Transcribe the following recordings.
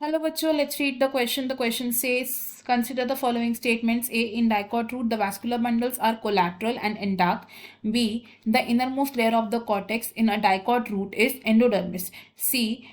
Hello, bachcho. Let's read the question. The question says, consider the following statements. A, in dicot root, the vascular bundles are collateral and intact. B, the innermost layer of the cortex in a dicot root is endodermis. C,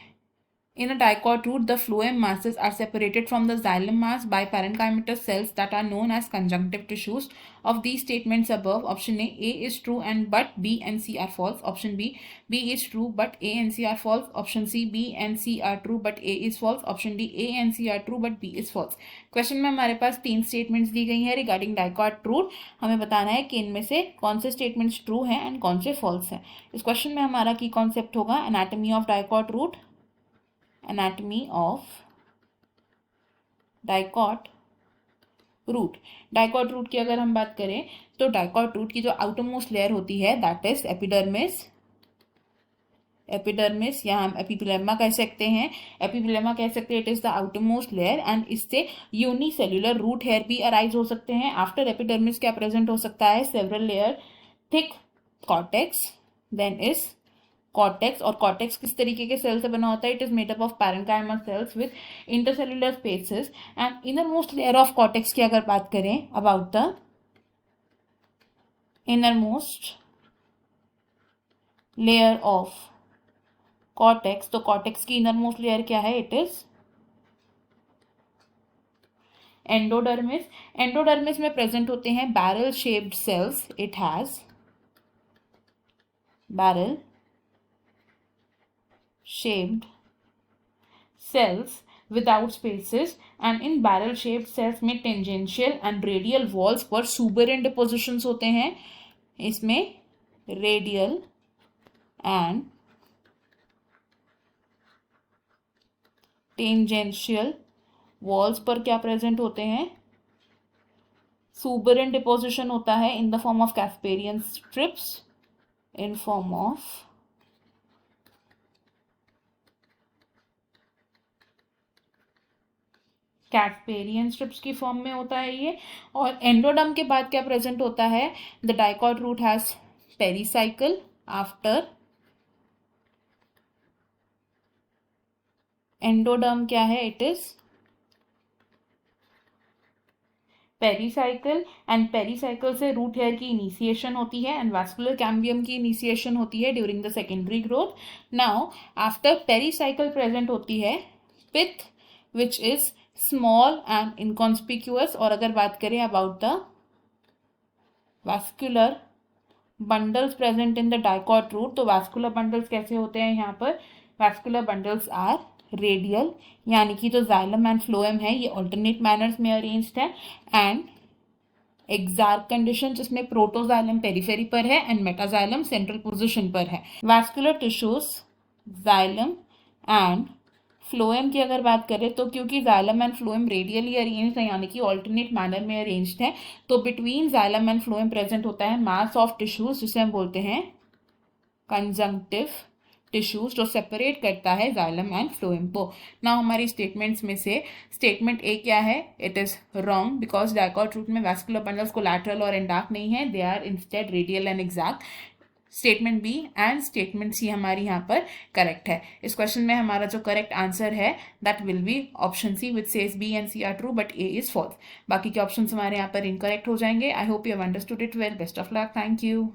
in a dicot root, the phloem masses are separated from the xylem mass by parenchymatous cells that are known as conjunctive tissues. Of these statements above, option A is true and but B and C are false. Option B is true but A and C are false. Option C, B and C are true but A is false. Option D, A and C are true but B is false. Question में हमारे पास 3 statements दी गई हैं regarding dicot root. हमें बताना है कि इनमें से कौन से स्टेटमेंट्स ट्रू हैं एंड कौन से फॉल्स हैं. इस क्वेश्चन में हमारा की कॉन्सेप्ट होगा anatomy of dicot root. Anatomy of dicot root. Dicot root की अगर हम बात करें तो डाइकॉट रूट की जो आउटरमोस्ट लेयर होती है दैट इज एपिडर्मिस. एपिडर्मिस या हम एपिप्लेमा कह सकते हैं. एपिप्लेमा कह सकते हैं, it is the outermost layer and इससे यूनिसेल्युलर रूट हेयर भी अराइज हो सकते हैं. आफ्टर एपिडर्मिस क्या प्रेजेंट हो सकता है? Several layer, thick cortex, then is cortex. और कॉर्टेक्स किस तरीके के सेल से बना होता है? It is made up of parenchyma cells with intercellular spaces. And inner most layer of cortex की अगर बात करें about the inner most layer of cortex, तो कॉर्टेक्स की इनर मोस्ट लेयर क्या है? It is endodermis. एंडोडर्मिस में present होते हैं barrel shaped cells. It has barrel shaped cells without spaces, and in barrel shaped cells में tangential and radial walls पर suberant depositions होते हैं. इसमें radial and tangential walls पर क्या प्रेजेंट होते हैं? suberant deposition होता है in the form of Casparian strips. in form of Casparian strips की फॉर्म में होता है ये. और एंडोडर्म के बाद क्या प्रेजेंट होता है? The dicot root has pericycle. After endoderm क्या है? It is pericycle. And pericycle से रूट हेयर की इनिशिएशन होती है एंड वास्कुलर कैम्बियम की इनिशिएशन होती है during the secondary growth. Now after pericycle present होती है pith which is small and inconspicuous. और अगर बात करें about the vascular bundles present in the dicot root, तो वास्कुलर बंडल्स कैसे होते हैं यहाँ पर? वास्कुलर बंडल्स आर रेडियल, यानी कि जो जाइलम एंड फ्लोएम है ये ऑल्टरनेट मैनर्स में अरेंज्ड है. एंड एक्सार्क कंडीशन जिसमें प्रोटोजाइलम पेरिफेरी पर है एंड मेटाजाइलम सेंट्रल पोजीशन पर है. Vascular tissues xylem and phloem की अगर बात करें तो क्योंकि xylem and phloem radially arranged है यानी कि ऑल्टरनेट मैनर में अरेंज्ड है, तो between xylem and phloem present होता है मास ऑफ टिश्यूज जिसे हम बोलते हैं कंजंक्टिव टिश्यूज, जो सेपरेट करता है जाइलम एंड फ्लोएम को. ना हमारी स्टेटमेंट्स में से स्टेटमेंट ए क्या है? It is wrong because dicot root में वैस्कुलर बंडल्स कोलैटरल और इंटैक्ट नहीं है, they are instead radial and exact. Statement B and statement C हमारी यहाँ पर करेक्ट है. इस क्वेश्चन में हमारा जो करेक्ट आंसर है that will be option C which says B and C are true but A is false. बाकी के ऑप्शंस हमारे यहाँ पर इनकरेक्ट हो जाएंगे. I hope you have understood it well. Best of luck. Thank you.